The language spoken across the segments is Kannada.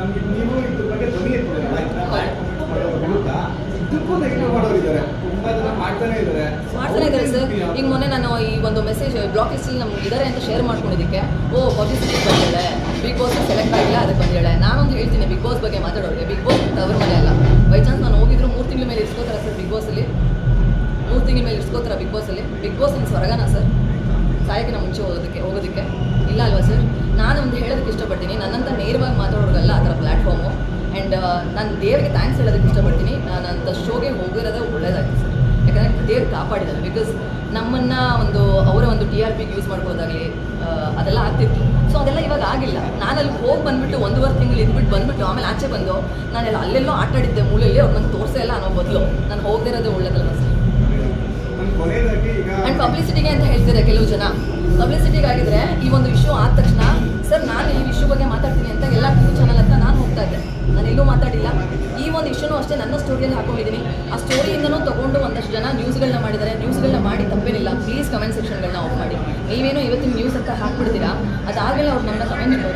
ನಮ್ಗೆ ನೀವು ಇದ್ರ ಬಗ್ಗೆ ಧ್ವನಿ ಎತ್ತಿದ್ದೀರಲ್ಲ, ವಿರುದ್ಧ ಇದಕ್ಕೂ ನೆಗೆಟಿವ್ ಮಾಡೋರಿದ್ದಾರೆ, ತುಂಬಾ ಜನ ಮಾಡ್ತಾನೆ ಇದ್ದಾರೆ ಸರ್. ಈಗ ಮೊನ್ನೆ ನಾನು ಈ ಒಂದು ಮೆಸೇಜ್ ಬ್ಲಾಕ್ ಲಿಸ್ಟಲ್ಲಿ ನಮ್ಗೆ ಇದ್ದಾರೆ ಅಂತ ಶೇರ್ ಮಾಡ್ಕೊಂಡಿದ್ದಕ್ಕೆ ಪಬ್ಲಿಸಿಟಿ ಬಂದಿದ್ದಾಳೆ, ಬಿಗ್ ಬಾಸ್ ಸೆಲೆಕ್ಟ್ ಆಗಿಲ್ಲ ಅದಕ್ಕೆ ಬಂದಿದ್ದಾಳೆ. ನಾನೊಂದು ಹೇಳ್ತೀನಿ ಬಿಗ್ ಬಾಸ್ ಬಗ್ಗೆ ಮಾತಾಡೋರಿಗೆ, ಬಿಗ್ ಬಾಸ್ ಅವ್ರ ಮನೆ ಅಲ್ಲ. ಬೈ ಚಾನ್ಸ್ ನಾನು ಹೋಗಿದ್ರು 3 ತಿಂಗಳ ಮೇಲೆ ಇರ್ಸ್ಕೋತಾರ ಸರ್ ಬಿಗ್ ಬಾಸಲ್ಲಿ? 3 ತಿಂಗಳ ಮೇಲೆ ಇರ್ಸ್ಕೋತಾರ ಬಿಗ್ ಬಾಸಲ್ಲಿ? ಬಿಗ್ ಬಾಸ್ ಇನ್ನು ಸ್ವರ್ಗನಾ ಸರ್ ಸಾಯಕ್ಕಿನ ಮುಂಚೆ ಹೋಗೋದಕ್ಕೆ ಇಲ್ಲ ಅಲ್ವಾ ಸರ್? ನಾನು ಒಂದು ಹೇಳೋದಕ್ಕೆ ಇಷ್ಟಪಡ್ತೀನಿ, ನನ್ನಂತ ನೇರವಾಗಿ ಮಾತಾಡೋರಿಗಲ್ಲ ಆ ಥರ ಪ್ಲ್ಯಾಟ್ಫಾರ್ಮು. ಆ್ಯಂಡ್ ನಾನು ದೇವರಿಗೆ ಥ್ಯಾಂಕ್ಸ್ ಹೇಳೋದಕ್ಕೆ ಇಷ್ಟಪಡ್ತೀನಿ. ನಾನು ಅಂಥ ಶೋಗೆ ಹೋಗಿರೋದೇ ಒಳ್ಳೇದಾಯ್ತು ಸರ್, ಯಾಕಂದರೆ ದೇವ್ರು ಕಾಪಾಡಿದ್ದಾರೆ. ಬಿಕಾಸ್ ನಮ್ಮನ್ನು ಅವರ ಒಂದು TRPಗೆ ಯೂಸ್ ಮಾಡ್ಬೋದಾಗಲಿ ಅದೆಲ್ಲ ಆಗ್ತಿತ್ತು. ಸೊ ಅದೆಲ್ಲ ಇವಾಗ ಆಗಿಲ್ಲ. ನಾನು ಅಲ್ಲಿ ಹೋಗಿ ಬಂದುಬಿಟ್ಟು 1.5 ತಿಂಗಳು ಇದ್ಬಿಟ್ಟು ಬಂದುಬಿಟ್ಟು ಆಮೇಲೆ ಆಚೆ ಬಂದು ನಾನೆಲ್ಲ ಅಲ್ಲೆಲ್ಲೋ ಆಟಾಡಿದ್ದೆ ಮೂಲೆಯಲ್ಲಿ, ಅವ್ರು ನಂಗೆ ತೋರಿಸೇ ಇಲ್ಲ ಅನ್ನೋ ಬದಲು ನಾನು ಹೋಗದಿರೋದೇ ಒಳ್ಳೇದಲ್ಲ ಸರ್. ಆ್ಯಂಡ್ ಪಬ್ಲಿಸಿಟಿಗೆ ಅಂತ ಹೇಳ್ತಾರೆ ಕೆಲವು ಜನ, ಪಬ್ಲಿಸಿಟಿಗಾಗಿದ್ರೆ ಈ ಒಂದು ಇಶ್ಯೂ ಆದ ತಕ್ಷಣ ಸರ್ ನಾನು ಈ ಇಶ್ಯೂ ಬಗ್ಗೆ ಮಾತಾಡ್ತೀನಿ ಅಂತ ಎಲ್ಲ TV ಚಾನಲ್ ಹತ್ರ ನಾನು ಹೋಗ್ತಾ ಇದ್ದೆ. ನಾನು ಎಲ್ಲೂ ಮಾತಾಡಿಲ್ಲ. ಈ ಒಂದು ಇಶ್ಯೂನೂ ಅಷ್ಟೇ ನನ್ನ ಸ್ಟೋರಿಯಲ್ಲಿ ಹಾಕೊಂಡಿದ್ದೀನಿ. ಆ ಸ್ಟೋರಿಯಿಂದನೂ ತೊಗೊಂಡು ಒಂದಷ್ಟು ಜನ ನ್ಯೂಸ್ಗಳನ್ನ ಮಾಡಿದ್ದಾರೆ. ನ್ಯೂಸ್ಗಳನ್ನ ಮಾಡಿ ತಪ್ಪೇನಿಲ್ಲ. ಪ್ಲೀಸ್ ಕಮೆಂಟ್ ಸೆಕ್ಷನ್ಗಳನ್ನ ಆಫ್ ಮಾಡಿ. ನೀವೇನೋ ಇವತ್ತಿನ ನ್ಯೂಸ್ ಅಂತ ಹಾಕ್ಬಿಡ್ತೀರಾ, ಅದಾಗಲೇ ಅವ್ರು ನಮ್ಮ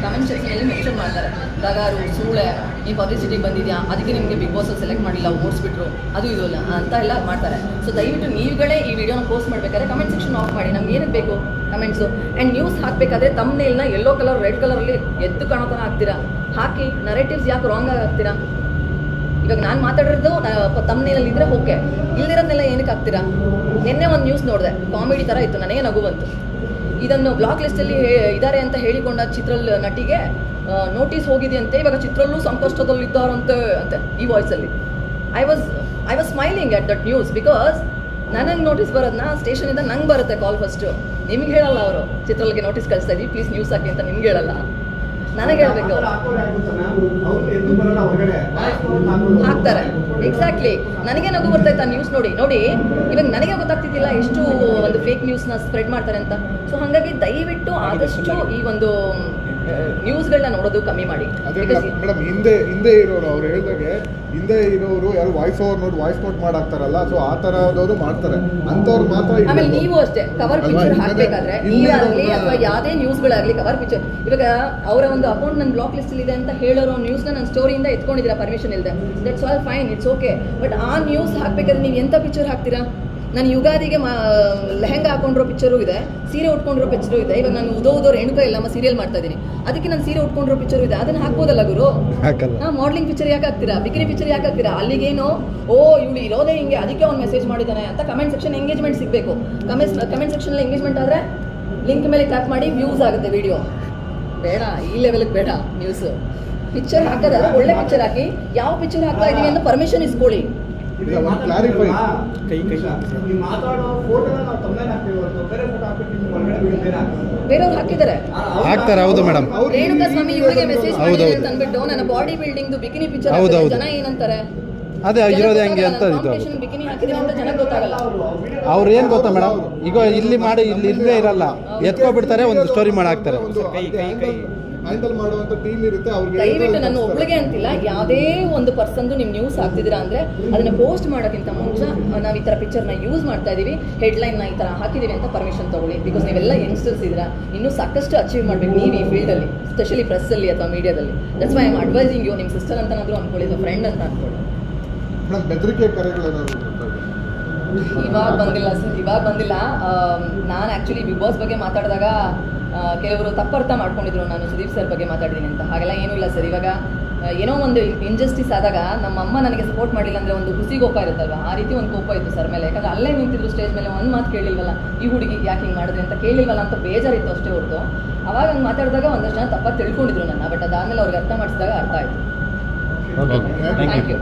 ಕಮೆಂಟ್ ಸೆಕ್ಷನಲ್ಲಿ ಮೆನ್ಷನ್ ಮಾಡ್ತಾರೆ, ದಗಾರು ಸೂಳೆ ಈ ಪಬ್ಲಿಸಿಟಿಗೆ ಬಂದಿದೆಯಾ, ಅದಕ್ಕೆ ನಿಮಗೆ ಬಿಗ್ ಬಾಸ್ ಸೆಲೆಕ್ಟ್ ಮಾಡಿಲ್ಲ, ಓಡಿಸ್ಬಿಟ್ರು, ಅದು ಇದು ಇಲ್ಲ ಅಂತ ಎಲ್ಲ ಮಾಡ್ತಾರೆ. ಸೊ ದಯವಿಟ್ಟು ನೀವುಗಳೇ ಈ ವಿಡಿಯೋನ ಪೋಸ್ಟ್ ಮಾಡಬೇಕಾದ್ರೆ ಕಮೆಂಟ್ ಸೆಕ್ಷನ್ ಆಫ್ ಮಾಡಿ. ನಮ್ಗೆ ಏನಕ್ಕೆ ಬೇಕು ಕಮೆಂಟ್ಸು? ಆ್ಯಂಡ್ ನ್ಯೂಸ್ ಹಾಕಬೇಕಾದ್ರೆ ತಮ್ಮನೇಲ್ನ ಯೆಲ್ಲೋ ಕಲರ್ ರೆಡ್ ಕಲರಲ್ಲಿ ಎದ್ದು ಕಾಣೋ ಥರ ಹಾಕ್ತೀರಾ, ಹಾಕಿ ನರೇಟಿವ್ಸ್ ಯಾಕೆ ರಾಂಗ್ ಆಗಿ ಹಾಕ್ತೀರಾ? ಇವಾಗ ನಾನು ಮಾತಾಡಿರೋದು ತಮ್ಮನೇಲಲ್ಲಿ ಇದ್ರೆ ಓಕೆ, ಇಲ್ದಿರೋದನ್ನೆಲ್ಲ ಏನಕ್ಕೆ ಹಾಕ್ತೀರಾ? ನಿನ್ನೆ ಒಂದು ನ್ಯೂಸ್ ನೋಡಿದೆ, ಕಾಮಿಡಿ ಥರ ಇತ್ತು, ನನಗೆ ನಗು ಬಂತು. ಇದನ್ನು ಬ್ಲಾಕ್ ಲಿಸ್ಟಲ್ಲಿ ಇದ್ದಾರೆ ಅಂತ ಹೇಳಿಕೊಂಡ ಚಿತ್ರಲ್ಲಿ ನಟಿಗೆ ನೋಟಿಸ್ ಹೋಗಿದೆಯಂತೆ. ಇವಾಗ ಚಿತ್ರಲ್ಲೂ ಸಂಕಷ್ಟದಲ್ಲಿದ್ದಾರಂತೆ ಅಂತೆ ಈ ವಾಯ್ಸಲ್ಲಿ. I was smiling at that news because ನನಗೆ ನೋಟಿಸ್ ಬರೋದನ್ನ ಸ್ಟೇಷನಿಂದ ನಂಗೆ ಬರುತ್ತೆ ಕಾಲ್ ಫಸ್ಟು. ನಿಮ್ಗೆ ಹೇಳಲ್ಲ ಅವರು, ಚಿತ್ರಗಳಿಗೆ ನೋಟಿಸ್ ಕಳಿಸ್ತಾ ಇದ್ದೀವಿ ಪ್ಲೀಸ್ ನ್ಯೂಸ್ ಹಾಕಿ ಅಂತ ನಿಮ್ಗೆ ಹೇಳಲ್ಲ, ನನಗೆ ಹೇಳಬೇಕು. ಹಾಕ್ತಾರೆ ಎಕ್ಸಾಕ್ಟ್ಲಿ. ನನಗೆ ನಗು ಬರ್ತಾಯ್ತಾ ನ್ಯೂಸ್ ನೋಡಿ ಇವಾಗ ನನಗೆ ಗೊತ್ತಾಗ್ತಿದ್ದಿಲ್ಲ ಎಷ್ಟು ಒಂದು ಫೇಕ್ ನ್ಯೂಸ್ನ ಸ್ಪ್ರೆಡ್ ಮಾಡ್ತಾರೆ ಅಂತ. ಸೊ ಹಾಗಾಗಿ ದಯವಿಟ್ಟು ಆದಷ್ಟು ಈ ಒಂದು ನ್ಯೂಸ್ಗಳನ್ನ ನೋಡೋದು ಕಮ್ಮಿ ಮಾಡಿ. ಮೇಡಮ್ ಹಿಂದೆ ಇರೋರು ಅವ್ರು ಹೇಳ್ದಾಗೆ ಹಿಂದೆ ಇರೋರು ಯಾರು ವಾಯ್ಸ್ ಓವರ್ ನೋಡಿ ವಾಯ್ಸ್ ನೋಟ್ ಮಾಡಾಕ್ತಾರಲ್ಲ, ಸೊ ಆ ತರದವರು ಮಾಡ್ತಾರೆ ಅಂತವ್ರು ಮಾತ್ರ. ಆಮೇಲೆ ನೀವು ಅಷ್ಟೇ ಕವರ್ ಪಿಕ್ಚರ್ ಹಾಕ್ಬೇಕಾದ್ರೆ ನೀವಾಗಲಿ ಅಥವಾ ಯಾವುದೇ ನ್ಯೂಸ್ಗಳಾಗಲಿ ಕವರ್ ಪಿಕ್ಚರ್, ಇವಾಗ ಅವರ ಒಂದು ಅಕೌಂಟ್ ನನ್ನ ಬ್ಲಾಕ್ ಲಿಸ್ಟ್ ಇದೆ ಅಂತ ಹೇಳೋರು ನ್ಯೂಸ್ನ ನನ್ನ ಸ್ಟೋರಿಯಿಂದ ಎತ್ಕೊಂಡಿದ್ದೀರಾ ಪರ್ಮಿಷನ್ ಇಲ್ಲದೆ, that's all fine, it's okay. But ಆ ನ್ಯೂಸ್ ಹಾಕ್ಬೇಕಾದ್ರೆ ನೀವು ಎಂಥ ಪಿಕ್ಚರ್ ಹಾಕ್ತೀರಾ? ನಾನು ಯುಗಾದಿಗೆ ಲೆಹಂಗಾ ಹಾಕೊಂಡಿರೋ ಪಿಕ್ಚರು ಇದೆ, ಸೀರೆ ಉಟ್ಕೊಂಡಿರೋ ಪಿಕ್ಚರು ಇದೆ. ಇವಾಗ ನಾನು ಉದೋ ರೇಣುಕಾ ಇಲ್ಲಮ್ಮ ಸೀರಿಯಲ್ ಮಾಡ್ತಾ ಇದ್ದೀನಿ, ಅದಕ್ಕೆ ನಾನು ಸೀರೆ ಉಟ್ಕೊಂಡಿರೋ ಪಿಕ್ಚರು ಇದೆ, ಅದನ್ನ ಹಾಕ್ಬೋದಲ್ಲ ಗುರು? ಮಾಡ್ಲಿಂಗ್ ಪಿಕ್ಚರ್ ಯಾಕೆ ಹಾಕ್ತೀರಾ? ಬಿಕಿನಿ ಪಿಕ್ಚರ್ ಯಾಕೆ ಹಾಕ್ತೀರಾ? ಅಲ್ಲಿಗೇನು ಇವಳು ಇರೋದೇ ಹಿಂಗೆ, ಅದಕ್ಕೆ ಅವ್ನು ಮೆಸೇಜ್ ಮಾಡಿದ್ದಾನೆ ಅಂತ ಕಮೆಂಟ್ ಸೆಕ್ಷನ್ ಎಂಗೇಜ್ಮೆಂಟ್ ಸಿಗಬೇಕು. ಕಮೆಂಟ್ ಸೆಕ್ಷನಲ್ಲಿ ಎಂಗೇಜ್ಮೆಂಟ್ ಆದರೆ ಲಿಂಕ್ ಮೇಲೆ ಕ್ಲಿಕ್ ಮಾಡಿ ವ್ಯೂಸ್ ಆಗುತ್ತೆ ವಿಡಿಯೋ. ಬೇಡ, ಈ ಲೆವೆಲ್ಗೆ ಬೇಡ ನ್ಯೂಸ್. ಪಿಕ್ಚರ್ ಹಾಕೋದಲ್ಲ, ಒಳ್ಳೆ ಪಿಕ್ಚರ್ ಹಾಕಿ. ಯಾವ ಪಿಕ್ಚರ್ ಹಾಕ್ತಾ ಇದೀವಿ ಅಂತ ಪರ್ಮಿಷನ್ ಇಸ್ಕೊಳ್ಳಿ. ಬೇರೆಯವ್ರು ಹಾಕಿದ್ದಾರೆ. ಹೌದು ಮೇಡಮ್. ರೇಣುಕಾ ಸ್ವಾಮಿ ಇವಳಿಗೆ ಮೆಸೇಜ್ ಮಾಡಿದ್ರೆ ಅಂತ ಅಂದ್ಬಿಟ್ಟು ನನ್ನ ಬಾಡಿ ಬಿಲ್ಡಿಂಗ್ ಬಿಕಿನಿ ಪಿಕ್ಚರ್ ಜನ ಏನಂತಾರೆ? ಅದೇ ಇರೋದೇ ಹಂಗೆ ಅಂತ ಬಿಕಿನಿ ಹಾಕಿದ್ರೆ ಅಂತ ಜನಕ್ಕೆ ಗೊತ್ತಾಗಲ್ಲ. ಅವ್ರು ಏನ್ ಗೊತ್ತಾ ಮೇಡಮ್, ಈಗ ಇಲ್ಲಿ ಮಾಡಿ ಇಲ್ಲಿ ಇಲ್ಲೇ ಇರಲ್ಲ, ಎತ್ಕೊಬಿಡ್ತಾರೆ, ಒಂದು ಸ್ಟೋರಿ ಮಾಡಿ ಹಾಕ್ತಾರೆ. ಹ್ಯಾಂಡಲ್ ಮಾಡುವಂತ ಟೀಮ್ ಇರುತ್ತೆ ಅವ್ರಿಗೆ. ದಯವಿಟ್ಟು ನನ್ನ ಒಬ್ಳಿಗೆ ಅಂತಿಲ್ಲ, ಯಾವುದೇ ಒಂದು ಪರ್ಸನ್ದು ನೀವು ನ್ಯೂಸ್ ಹಾಕ್ತಿದ್ದೀರಾ ಅಂದ್ರೆ ಅದನ್ನ ಪೋಸ್ಟ್ ಮಾಡೋಕ್ಕಿಂತ ಮುಂಚೆ ನಾವು ಈ ಥರ ಪಿಕ್ಚರ್ನ ಯೂಸ್ ಮಾಡ್ತಾ ಇದೀವಿ, ಹೆಡ್ಲೈನ್ನ ಈ ಥರ ಹಾಕಿದೀವಿ ಅಂತ ಪರ್ಮಿಷನ್ ತಗೊಳ್ಳಿ. ಬಿಕಾಸ್ ನೀವೆಲ್ಲ ಯಂಗ್ಸ್ಟರ್ಸ್ ಇದ್ದೀರಾ, ಇನ್ನೂ ಸಾಕಷ್ಟು ಅಚೀವ್ ಮಾಡಬೇಕು ನೀವು ಈ ಫೀಲ್ಡಲ್ಲಿ, ಸ್ಪೆಷಲಿ ಪ್ರೆಸ್ಸಲ್ಲಿ ಅಥವಾ ಮೀಡಿಯಾದಲ್ಲಿ. That's why I am advising you. ನಿಮ್ಮ ಸಿಸ್ಟರ್ ಅಂತನಾದರೂ ಅನ್ಕೊಳ್ಳಿ, ಅಥವಾ ಫ್ರೆಂಡ್ ಅಂತ ಅನ್ಕೊಳ್ಳಿ. ಬೆದರಿಕೆ ಕರೆಗಳೇನಾದ್ರು ಇವಾಗ ಬಂದಿಲ್ಲ ಸರ್, ಇವಾಗ ಬಂದಿಲ್ಲ. ನಾನು ಆ್ಯಕ್ಚುಲಿ ಬಿಗ್ ಬಾಸ್ ಬಗ್ಗೆ ಮಾತಾಡಿದಾಗ ಕೆಲವರು ತಪ್ಪರ್ಥ ಮಾಡ್ಕೊಂಡಿದ್ರು ನಾನು ಸುದೀಪ್ ಸರ್ ಬಗ್ಗೆ ಮಾತಾಡಿದ್ದೀನಿ ಅಂತ. ಹಾಗೆಲ್ಲ ಏನೂ ಇಲ್ಲ ಸರ್. ಇವಾಗ ಏನೋ ಒಂದು ಇಂಜಸ್ಟಿಸ್ ಆದಾಗ ನಮ್ಮ ಅಮ್ಮ ನನಗೆ ಸಪೋರ್ಟ್ ಮಾಡಿಲ್ಲ ಅಂದರೆ ಒಂದು ಹುಸಿ ಕೋಪ ಇರುತ್ತಲ್ವ, ಆ ರೀತಿ ಒಂದು ಕೋಪ ಇತ್ತು ಸರ್ ಮೇಲೆ. ಯಾಕಂದರೆ ಅಲ್ಲೇ ನಿಂತಿದ್ರು ಸ್ಟೇಜ್ ಮೇಲೆ, ಒಂದು ಮಾತು ಕೇಳಿಲ್ವಲ್ಲ, ಈ ಹುಡುಗಿ ಯಾಕೆ ಹಿಂಗೆ ಮಾಡಿದ್ರಿ ಅಂತ ಕೇಳಿಲ್ವಲ್ಲ ಅಂತ ಬೇಜಾರಿತ್ತು ಅಷ್ಟೇ ಹೊರತು. ಅವಾಗ ಹಂಗೆ ಮಾತಾಡಿದಾಗ ಒಂದಷ್ಟು ಜನ ತಪ್ಪಾಗಿ ತಿಳ್ಕೊಂಡಿದ್ರು ನನ್ನ. ಬಟ್ ಅದಾದಮೇಲೆ ಅವ್ರಿಗೆ ಅರ್ಥ ಮಾಡಿಸಿದಾಗ ಅರ್ಥ ಆಯಿತು. Thank you.